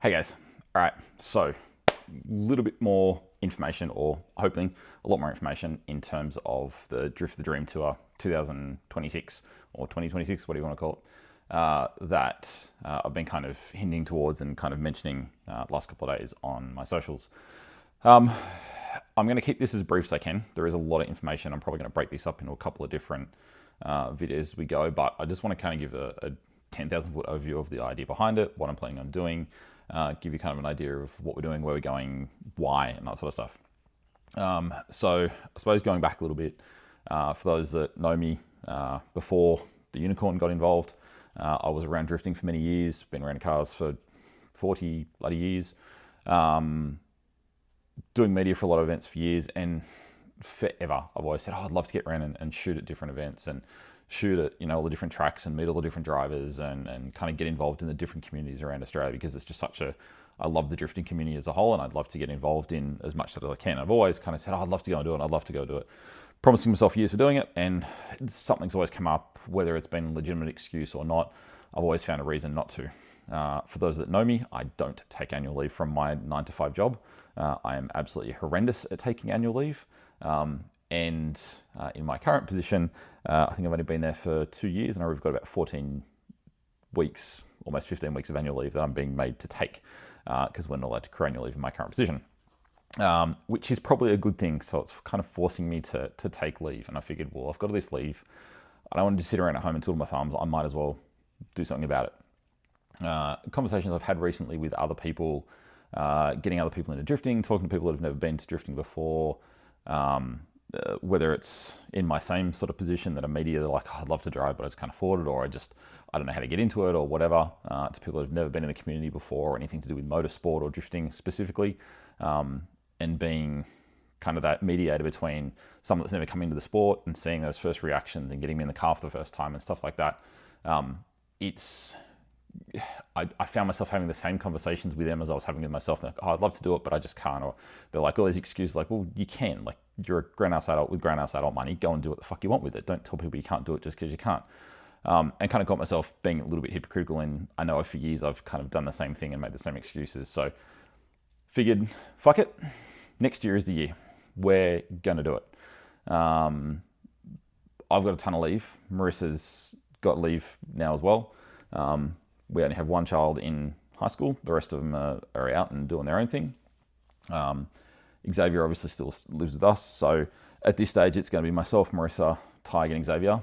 Hey guys, all right, so a little bit more information, or hoping a lot more information in terms of the Drift the Dream Tour 2026 or 2026, whatever you want to call it, that I've been kind of hinting towards and kind of mentioning last couple of days on my socials. I'm going to keep this as brief as I can. There is a lot of information. I'm probably going to break this up into a couple of different videos as we go, but I just want to kind of give a 10,000 foot overview of the idea behind it, what I'm planning on doing, give you kind of an idea of what we're doing, where we're going, why, and that sort of stuff. So I suppose going back a little bit, for those that know me, before the unicorn got involved, I was around drifting for many years, been around cars for 40 bloody years, doing media for a lot of events for years, and forever I've always said, I'd love to get around and shoot at different events and shoot at all the different tracks and meet all the different drivers and kind of get involved in the different communities around Australia, because it's just I love the drifting community as a whole, and I'd love to get involved in as much as I can. I've always kind of said, I'd love to go and do it, I'd love to go do it. Promising myself years for doing it, and something's always come up, whether it's been a legitimate excuse or not. I've always found a reason not to. For those that know me, I don't take annual leave from my 9 to 5 job. I am absolutely horrendous at taking annual leave. And in my current position, I think I've only been there for 2 years, and I've got about 14 weeks, almost 15 weeks of annual leave that I'm being made to take, because we're not allowed to accrue annual leave in my current position, which is probably a good thing. So it's kind of forcing me to take leave. And I figured, well, I've got all this leave. I don't want to just sit around at home and twiddle my thumbs. I might as well do something about it. Conversations I've had recently with other people, getting other people into drifting, talking to people that have never been to drifting before, whether it's in my same sort of position that are media, they're like, oh, I'd love to drive, but I just can't afford it, or I don't know how to get into it, or whatever, to people that have never been in the community before, or anything to do with motorsport or drifting specifically, and being kind of that mediator between someone that's never come into the sport and seeing those first reactions and getting me in the car for the first time and stuff like that. I found myself having the same conversations with them as I was having with myself. Like, oh, I'd love to do it, but I just can't. Or they're like all these excuses, like, well, you can. Like, you're a grown-ass adult with grown-ass adult money. Go and do what the fuck you want with it. Don't tell people you can't do it just because you can't. And kind of got myself being a little bit hypocritical. And I know for years I've kind of done the same thing and made the same excuses. So figured, fuck it. Next year is the year. We're going to do it. I've got a ton of leave. Marissa's got leave now as well. We only have one child in high school. The rest of them are out and doing their own thing. Xavier obviously still lives with us. So at this stage, it's going to be myself, Marissa, Tig, and Xavier.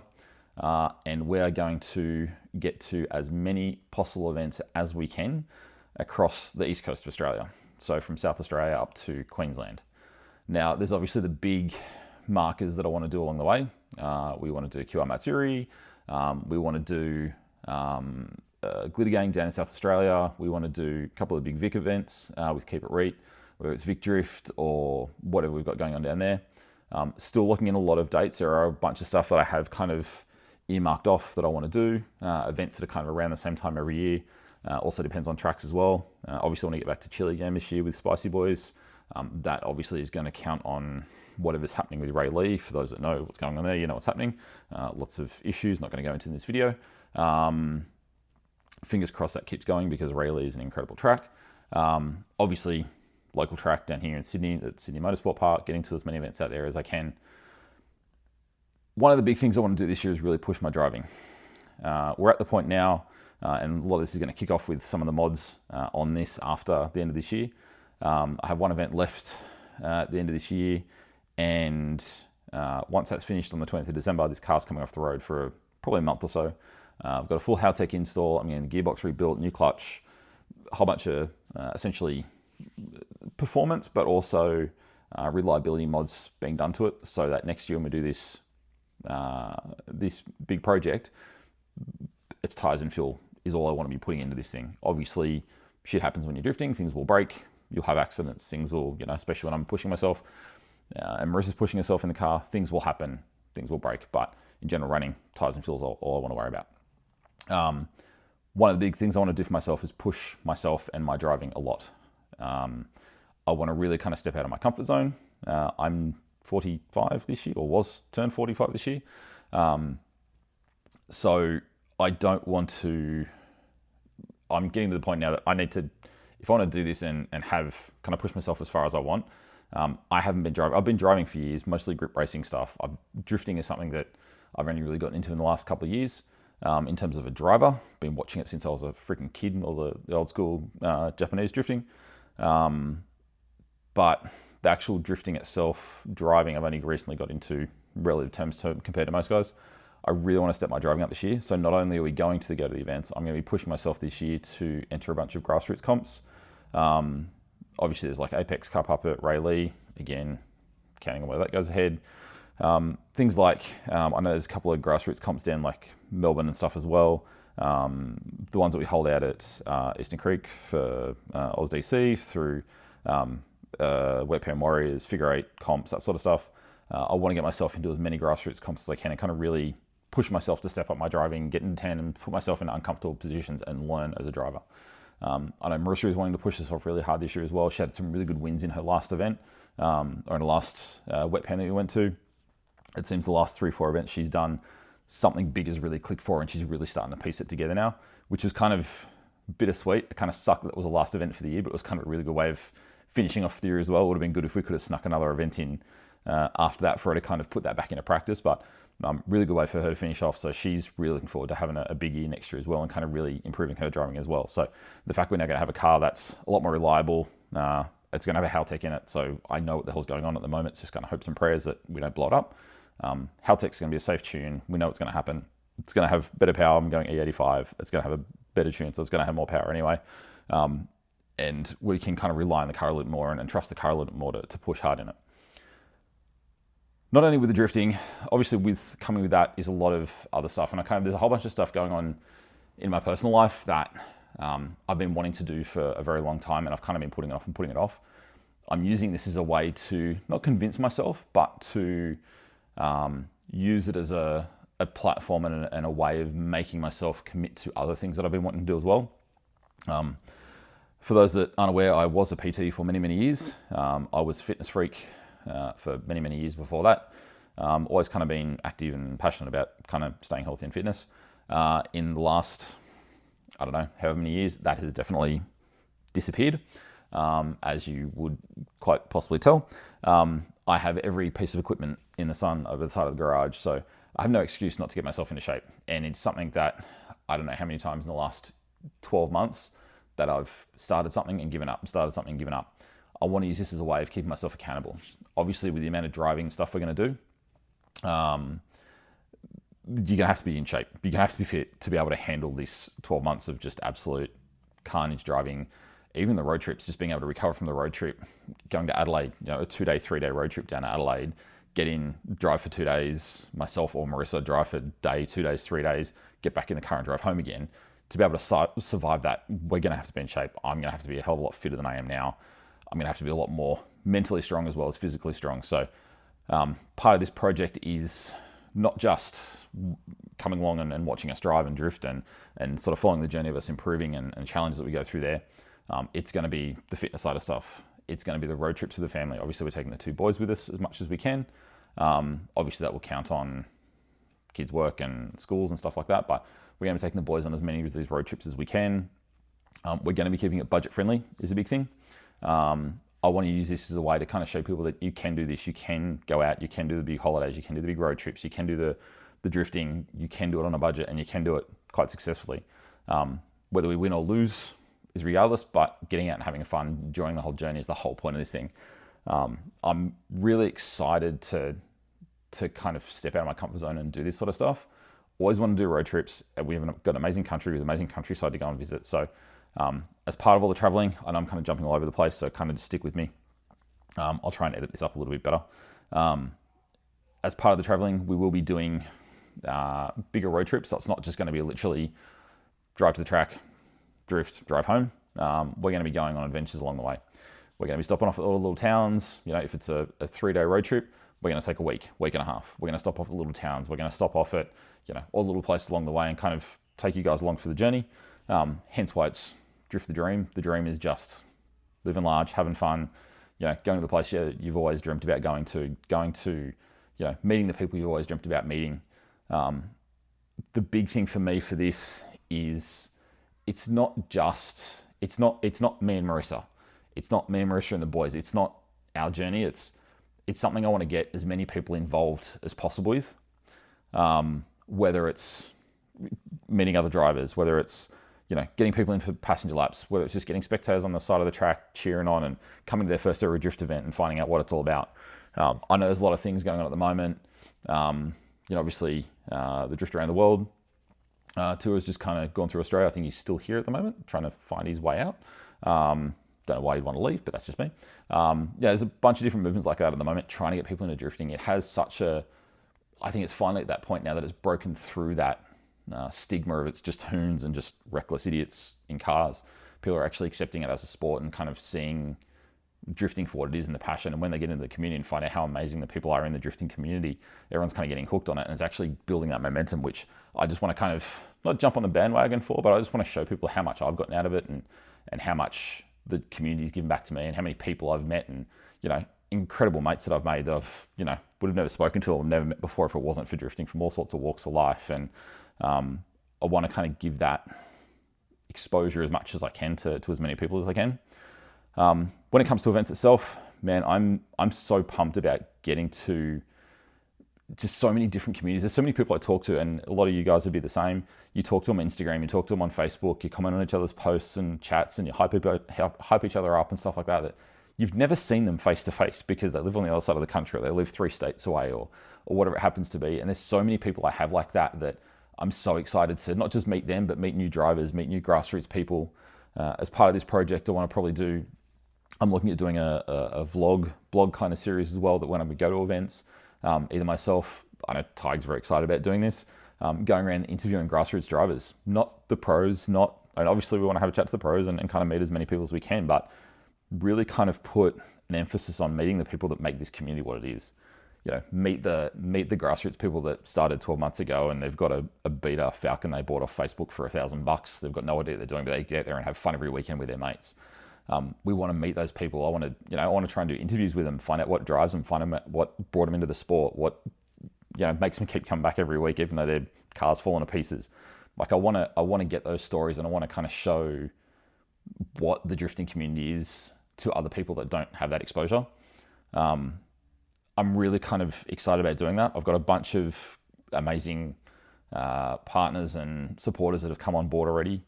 And we're going to get to as many possible events as we can across the east coast of Australia. So from South Australia up to Queensland. Now, there's obviously the big markers that I want to do along the way. We want to do QR Matsuri. We want to do Glitter Gang down in South Australia. We want to do a couple of big Vic events with Keep It Reet, whether it's Vic Drift or whatever we've got going on down there. Still looking in a lot of dates. There are a bunch of stuff that I have kind of earmarked off that I want to do. Events that are kind of around the same time every year. Also depends on tracks as well. Obviously, I want to get back to Chile game this year with Spicy Boys. That obviously is going to count on whatever's happening with Ray Lee. For those that know what's going on there, you know what's happening. Lots of issues, not going to go into in this video. Fingers crossed that keeps going, because Ray Lee is an incredible track. Obviously, local track down here in Sydney, at Sydney Motorsport Park, getting to as many events out there as I can. One of the big things I want to do this year is really push my driving. We're at the point now, and a lot of this is going to kick off with some of the mods on this after the end of this year. I have one event left at the end of this year, and once that's finished on the 20th of December, this car's coming off the road for probably a month or so. I've got a full Howtech install. I'm getting the gearbox rebuilt, new clutch, a whole bunch of essentially performance, but also reliability mods being done to it, so that next year when we do this big project, its tires and fuel is all I want to be putting into this thing. Obviously, shit happens when you're drifting. Things will break. You'll have accidents. Things will, especially when I'm pushing myself and Marissa's pushing herself in the car, things will happen. Things will break. But in general, running, tires and fuel is all I want to worry about. One of the big things I want to do for myself is push myself and my driving a lot. I want to really kind of step out of my comfort zone. I'm 45 this year, or was turned 45 this year. So I don't want to, I'm getting to the point now that I need to if I want to do this and have kind of push myself as far as I want, I haven't been driving. I've been driving for years, mostly grip racing stuff. Drifting is something that I've only really gotten into in the last couple of years. In terms of a driver, been watching it since I was a freaking kid, all the old school Japanese drifting. But the actual drifting itself, driving, I've only recently got into relative terms compared to most guys. I really want to step my driving up this year. So not only are we going to go to the events, I'm going to be pushing myself this year to enter a bunch of grassroots comps. Obviously, there's like Apex Cup up at Rayleigh. Again, counting on where that goes ahead. Things like, I know there's a couple of grassroots comps down like Melbourne and stuff as well. The ones that we hold out at Eastern Creek for AusDC, through Wet Pan Warriors, Figure 8 comps, that sort of stuff. I want to get myself into as many grassroots comps as I can and kind of really push myself to step up my driving, get in 10 and put myself in uncomfortable positions and learn as a driver. I know Marissa is wanting to push herself really hard this year as well. She had some really good wins in her last event, or in the last Wet Pan that we went to. It seems the last 3-4 events she's done, something big has really clicked for her and she's really starting to piece it together now, which was kind of bittersweet. It kind of sucked that it was the last event for the year, but it was kind of a really good way of finishing off the year as well. It would have been good if we could have snuck another event in after that for her to kind of put that back into practice, but really good way for her to finish off. So she's really looking forward to having a big year next year as well and kind of really improving her driving as well. So the fact we're now going to have a car that's a lot more reliable, it's going to have a Haltech in it, so I know what the hell's going on at the moment. It's just kind of hopes and prayers that we don't blow it up. Haltech's going to be a safe tune. We know what's going to happen. It's going to have better power. I'm going E85. It's going to have a better tune, so it's going to have more power anyway. And we can kind of rely on the car a little more and trust the car a little more to push hard in it. Not only with the drifting, obviously coming with that is a lot of other stuff. And there's a whole bunch of stuff going on in my personal life that I've been wanting to do for a very long time, and I've kind of been putting it off. I'm using this as a way to not convince myself, but to use it as a platform and a way of making myself commit to other things that I've been wanting to do as well. For those that aren't aware, I was a PT for many, many years. I was a fitness freak for many, many years before that. Always kind of been active and passionate about kind of staying healthy and fitness. In the last, I don't know, however many years, that has definitely disappeared, as you would quite possibly tell. I have every piece of equipment in the sun over the side of the garage, so I have no excuse not to get myself into shape. And it's something that I don't know how many times in the last 12 months that I've started something and given up, I want to use this as a way of keeping myself accountable. Obviously, with the amount of driving stuff we're going to do, you're going to have to be in shape. You're going to have to be fit to be able to handle this 12 months of just absolute carnage driving. Even the road trips, just being able to recover from the road trip, going to Adelaide, a 2-day, 3-day road trip down to Adelaide, drive for 2 days, myself or Marissa drive for a day, 2 days, 3 days, get back in the car and drive home again. To be able to survive that, we're going to have to be in shape. I'm going to have to be a hell of a lot fitter than I am now. I'm going to have to be a lot more mentally strong as well as physically strong. So part of this project is not just coming along and watching us drive and drift and sort of following the journey of us improving and challenges that we go through there. It's going to be the fitness side of stuff. It's going to be the road trips with the family. Obviously, we're taking the 2 boys with us as much as we can. Obviously, that will count on kids' work and schools and stuff like that, but we're going to be taking the boys on as many of these road trips as we can. We're going to be keeping it budget friendly is a big thing. I want to use this as a way to kind of show people that you can do this. You can go out, you can do the big holidays, you can do the big road trips, you can do the drifting, you can do it on a budget, and you can do it quite successfully. Whether we win or lose is regardless, but getting out and having fun, enjoying the whole journey is the whole point of this thing. I'm really excited to kind of step out of my comfort zone and do this sort of stuff. Always want to do road trips. We have got an amazing country with amazing countryside to go and visit. So as part of all the traveling, I know I'm kind of jumping all over the place, so kind of just stick with me. I'll try and edit this up a little bit better. As part of the traveling, we will be doing bigger road trips. So it's not just going to be literally drive to the track, drift, drive home. We're going to be going on adventures along the way. We're going to be stopping off at all the little towns. If it's a 3-day road trip, we're going to take a week and a half. We're going to stop off at little towns. We're going to stop off at all the little places along the way and kind of take you guys along for the journey. Hence why it's Drift the Dream. The dream is just living large, having fun, going to the place you've always dreamt about going to, meeting the people you've always dreamt about meeting. The big thing for me for this is it's not just it's not me and Marissa. It's not me and Marissa and the boys. It's not our journey. It's something I want to get as many people involved as possible with. Whether it's meeting other drivers, whether it's getting people in for passenger laps, whether it's just getting spectators on the side of the track cheering on and coming to their first ever drift event and finding out what it's all about. I know there's a lot of things going on at the moment. Obviously the Drift Around the World tour has just kind of gone through Australia. I think he's still here at the moment, trying to find his way out. Don't know why he'd want to leave, but that's just me. There's a bunch of different movements like that at the moment, trying to get people into drifting. It has I think it's finally at that point now that it's broken through that stigma of it's just hoons and just reckless idiots in cars. People are actually accepting it as a sport and kind of seeing drifting for what it is and the passion. And when they get into the community and find out how amazing the people are in the drifting community, everyone's kind of getting hooked on it, and it's actually building that momentum, which I just want to kind of not jump on the bandwagon for, but I just want to show people how much I've gotten out of it and how much the community's given back to me and how many people I've met and, incredible mates that I've made that I've, would have never spoken to or never met before if it wasn't for drifting, from all sorts of walks of life. And I want to kind of give that exposure as much as I can to as many people as I can. When it comes to events itself, man, I'm so pumped about getting to just so many different communities. There's so many people I talk to, and a lot of you guys would be the same. You talk to them on Instagram, you talk to them on Facebook, you comment on each other's posts and chats, and you hype each other up and stuff like that. That you've never seen them face to face because they live on the other side of the country, or they live 3 states away, or whatever it happens to be. And there's so many people I have like that I'm so excited to not just meet them, but meet new drivers, meet new grassroots people. As part of this project, I'm looking at doing a blog kind of series as well, that when I would go to events, either myself, I know Tig's very excited about doing this, going around interviewing grassroots drivers, not the pros, and obviously we want to have a chat to the pros and kind of meet as many people as we can, but really kind of put an emphasis on meeting the people that make this community what it is. Meet the grassroots people that started 12 months ago and they've got a beta Falcon they bought off Facebook for $1,000. They've got no idea what they're doing, but they get out there and have fun every weekend with their mates. We want to meet those people. I want to try and do interviews with them, find out what drives them, find out what brought them into the sport, what makes them keep coming back every week, even though their car's falling to pieces. Like I want to get those stories, and I want to kind of show what the drifting community is to other people that don't have that exposure. I'm really kind of excited about doing that. I've got a bunch of amazing partners and supporters that have come on board already.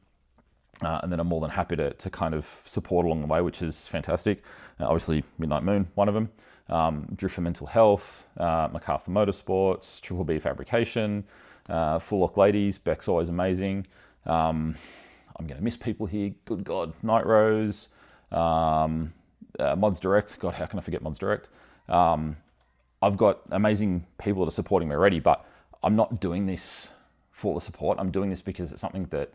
And then I'm more than happy to kind of support along the way, which is fantastic. Obviously, Midnight Moon, one of them. Drift for Mental Health, MacArthur Motorsports, Triple B Fabrication, Full Lock Ladies, Beck's always amazing. I'm going to miss people here. Good God. Night Rose, Mods Direct. God, how can I forget Mods Direct? I've got amazing people that are supporting me already, but I'm not doing this for the support. I'm doing this because it's something that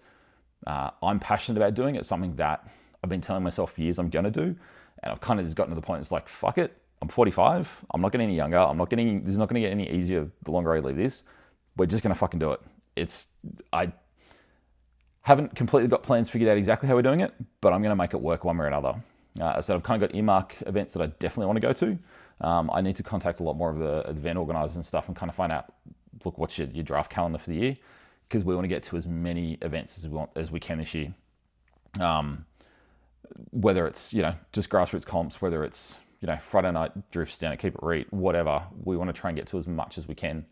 I'm passionate about doing. It's something that I've been telling myself for years I'm going to do. And I've kind of just gotten to the point, it's like, fuck it. I'm 45. I'm not getting any younger. This is not going to get any easier the longer I leave this. We're just going to fucking do it. I haven't completely got plans figured out exactly how we're doing it, but I'm going to make it work one way or another. So I've kind of got earmark events that I definitely want to go to. I need to contact a lot more of the event organizers and stuff and kind of find out, look, what's your draft calendar for the year? Because we want to get to as many events as we can this year. Whether it's, just grassroots comps, whether it's, Friday night drifts down at Keep It Reet, whatever, we want to try and get to as much as we can,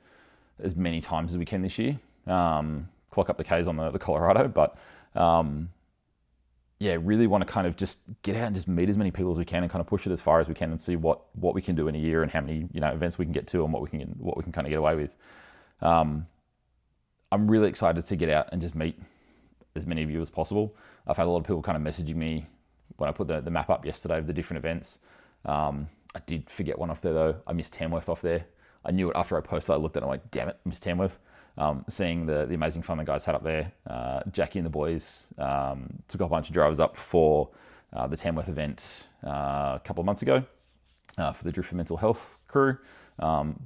as many times as we can this year. Clock up the Ks on the Colorado, but really want to kind of just get out and just meet as many people as we can and kind of push it as far as we can and see what we can do in a year and how many events we can get to and what we can kind of get away with. I'm really excited to get out and just meet as many of you as possible. I've had a lot of people kind of messaging me when I put the map up yesterday of the different events. I did forget one off there though. I missed Tamworth off there. I knew it after I posted. I looked at it and I'm like, damn it, I missed Tamworth. Seeing the amazing fun the guys had up there. Jackie and the boys took a bunch of drivers up for the Tamworth event a couple of months ago for the Drift for Mental Health crew.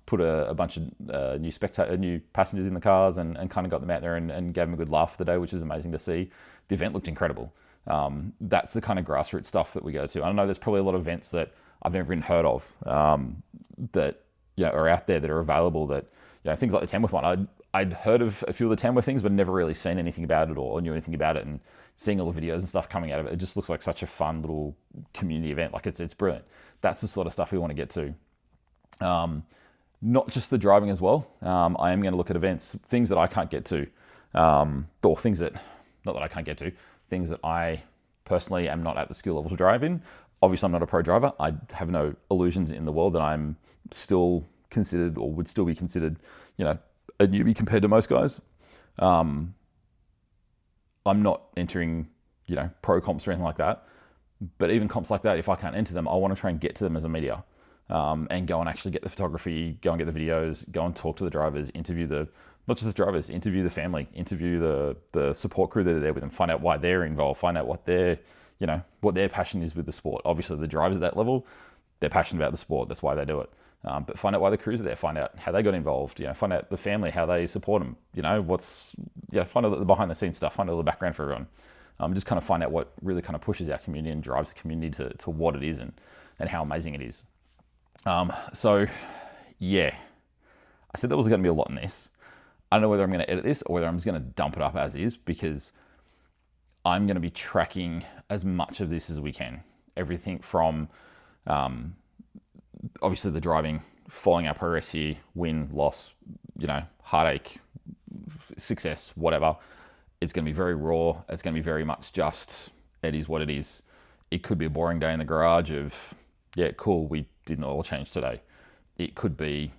Put a bunch of new passengers in the cars and kind of got them out there and gave them a good laugh for the day, which is amazing to see. The event looked incredible. That's the kind of grassroots stuff that we go to. I know there's probably a lot of events that I've never even heard of that are out there that are available. That things like the Tamworth one, I'd heard of a few of the Tamworth things, but never really seen anything about it or knew anything about it. And seeing all the videos and stuff coming out of it. It just looks like such a fun little community event. Like it's brilliant. That's the sort of stuff we want to get to. Not just the driving as well. I am going to look at events, things that I can't get to, or things that, not that I can't get to, things that I personally am not at the skill level to drive in. Obviously, I'm not a pro driver. I have no illusions in the world that I'm still considered or would still be considered, a newbie compared to most guys. I'm not entering, pro comps or anything like that. But even comps like that, if I can't enter them, I want to try and get to them as a media. And go and actually get the photography, go and get the videos, go and talk to the drivers, interview not just the drivers, interview the family, interview the support crew that are there with them, find out why they're involved, find out what their passion is with the sport. Obviously, the drivers at that level, they're passionate about the sport. That's why they do it. But find out why the crews are there. Find out how they got involved. Find out the family, how they support them. Find out the behind the scenes stuff. Find out the background for everyone. Just kind of find out what really kind of pushes our community and drives the community to what it is and how amazing it is. I said there was going to be a lot in this. I don't know whether I'm going to edit this or whether I'm just going to dump it up as is, because I'm going to be tracking as much of this as we can. Everything from, obviously the driving, following our progress here, win, loss, heartache, success, whatever. It's going to be very raw. It's going to be very much just, it is what it is. It could be a boring day in the garage of, yeah, cool, we did an oil change today. It could be,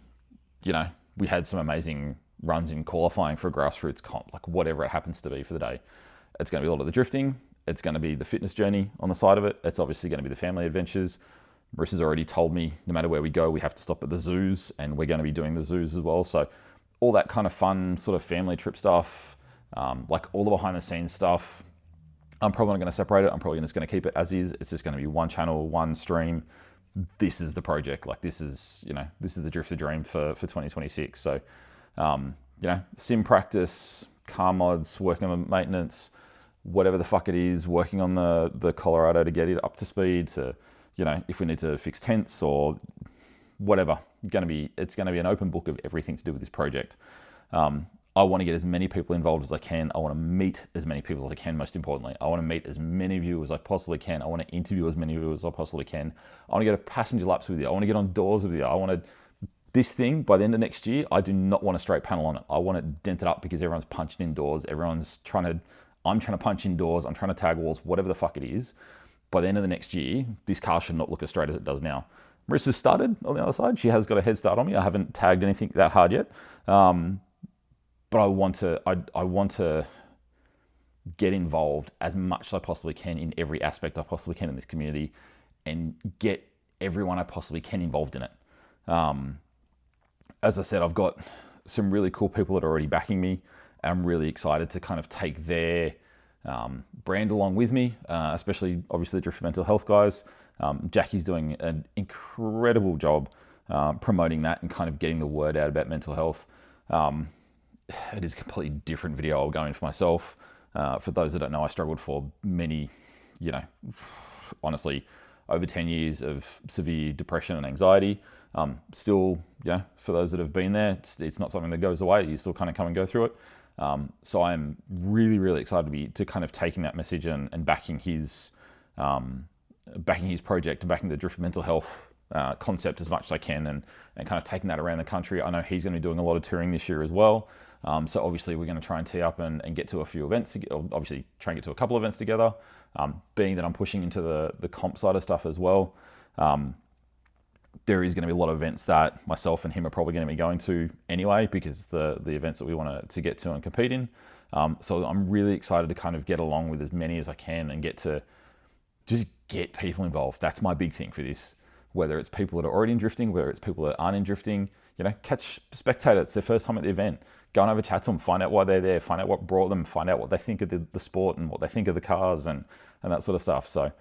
we had some amazing runs in qualifying for a grassroots comp, like whatever it happens to be for the day. It's going to be a lot of the drifting. It's going to be the fitness journey on the side of it. It's obviously going to be the family adventures. Marissa's already told me no matter where we go, we have to stop at the zoos, and we're going to be doing the zoos as well. So all that kind of fun sort of family trip stuff, like all the behind the scenes stuff, I'm probably not going to separate it. I'm probably just going to keep it as is. It's just going to be one channel, one stream. This is the project. Like this is the Drifter dream for 2026. So, sim practice, car mods, working on the maintenance, whatever the fuck it is, working on the Colorado to get it up to speed, to, if we need to fix tents or whatever, it's going to be an open book of everything to do with this project. I want to get as many people involved as I can. I want to meet as many people as I can, most importantly. I want to meet as many of you as I possibly can. I want to interview as many of you as I possibly can. I want to get a passenger laps with you. I want to get on doors with you. I want to... This thing, by the end of next year, I do not want a straight panel on it. I want it dented up because everyone's punching indoors. I'm trying to punch indoors. I'm trying to tag walls, whatever the fuck it is. By the end of the next year, this car should not look as straight as it does now. Marissa's started on the other side. She has got a head start on me. I haven't tagged anything that hard yet. But I want to get involved as much as I possibly can in every aspect I possibly can in this community, and get everyone I possibly can involved in it. As I said, I've got some really cool people that are already backing me. I'm really excited to kind of take their brand along with me, especially obviously the Drift Mental Health guys. Jackie's doing an incredible job promoting that and kind of getting the word out about mental health. It is a completely different video I'll go in for myself. For those that don't know, I struggled for many, honestly, over 10 years of severe depression and anxiety. Still, for those that have been there, it's not something that goes away. You still kind of come and go through it. So I'm really, really excited to kind of taking that message and backing his project and backing the Drift Mental Health concept as much as I can, and kind of taking that around the country. I know he's going to be doing a lot of touring this year as well. So obviously we're going to try and tee up and get to a few events, obviously try and get to a couple of events together, being that I'm pushing into the comp side of stuff as well. There is going to be a lot of events that myself and him are probably going to be going to anyway, because the events that we want to get to and compete in. So I'm really excited to kind of get along with as many as I can and get to just get people involved. That's my big thing for this. Whether it's people that are already in drifting, whether it's people that aren't in drifting, catch spectators. It's their first time at the event. Go and have a chat to them, find out why they're there, find out what brought them, find out what they think of the sport and what they think of the cars and that sort of stuff. So,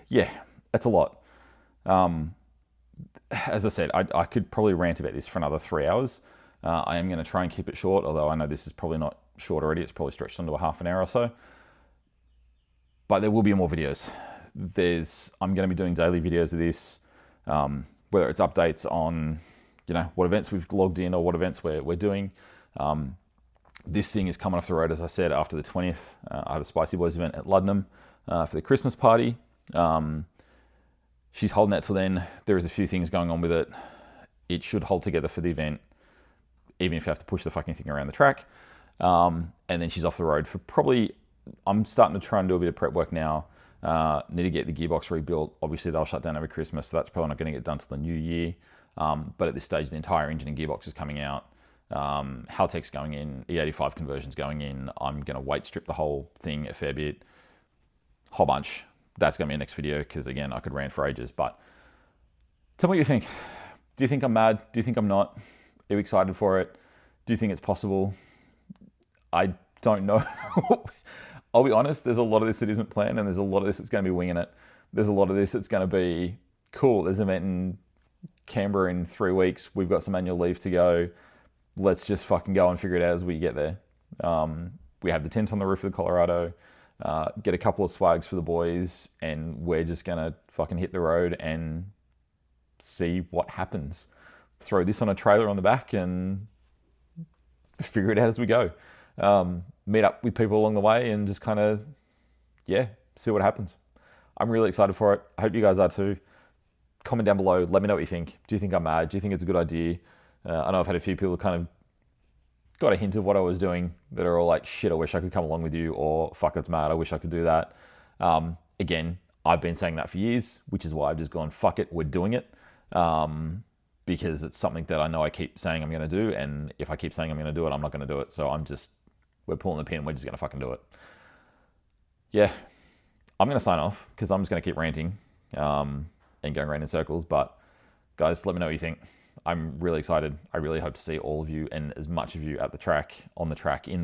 yeah, that's a lot. As I said, I could probably rant about this for another 3 hours. I am going to try and keep it short, although I know this is probably not short already. It's probably stretched into a half an hour or so. But there will be more videos. I'm going to be doing daily videos of this, whether it's updates on, what events we've logged in or what events we're doing. This thing is coming off the road, as I said, after the 20th. I have a Spicy Boys event at Luddenham for the Christmas party. She's holding that till then. There is a few things going on with it. It should hold together for the event, even if you have to push the fucking thing around the track. And then she's off the road for probably, I'm starting to try and do a bit of prep work now. Need to get the gearbox rebuilt. Obviously, they'll shut down over Christmas, so that's probably not going to get done till the new year. But at this stage, the entire engine and gearbox is coming out. Haltech's going in, E85 conversion's going in. I'm going to weight strip the whole thing a fair bit. Whole bunch. That's going to be a next video because, again, I could rant for ages. But tell me what you think. Do you think I'm mad? Do you think I'm not? Are you excited for it? Do you think it's possible? I don't know. I'll be honest, there's a lot of this that isn't planned, and there's a lot of this that's going to be winging it. There's a lot of this that's going to be, cool, there's an event in Canberra in 3 weeks. We've got some annual leave to go. Let's just fucking go and figure it out as we get there. We have the tent on the roof of the Colorado, get a couple of swags for the boys, and we're just going to fucking hit the road and see what happens. Throw this on a trailer on the back and figure it out as we go. Meet up with people along the way and just kind of, see what happens. I'm really excited for it. I hope you guys are too. Comment down below. Let me know what you think. Do you think I'm mad? Do you think it's a good idea? I know I've had a few people kind of got a hint of what I was doing that are all like, shit, I wish I could come along with you, or fuck, it's mad, I wish I could do that. Again, I've been saying that for years, which is why I've just gone, fuck it, we're doing it. Because it's something that I know I keep saying I'm going to do, and if I keep saying I'm going to do it, I'm not going to do it. So we're pulling the pin, we're just going to fucking do it. Yeah, I'm going to sign off because I'm just going to keep ranting and going around in circles. But guys, let me know what you think. I'm really excited. I really hope to see all of you and as much of you at the track, on the track, in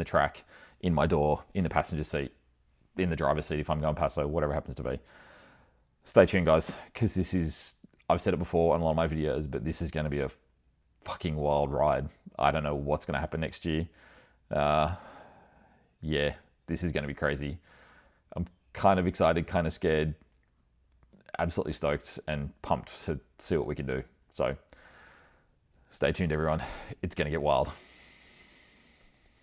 my door, in the passenger seat, in the driver's seat if I'm going Paso, whatever it happens to be. Stay tuned, guys, because this is, I've said it before on a lot of my videos, but this is going to be a fucking wild ride. I don't know what's going to happen next year. This is going to be crazy. I'm kind of excited, kind of scared, absolutely stoked and pumped to see what we can do. So stay tuned, everyone. It's going to get wild.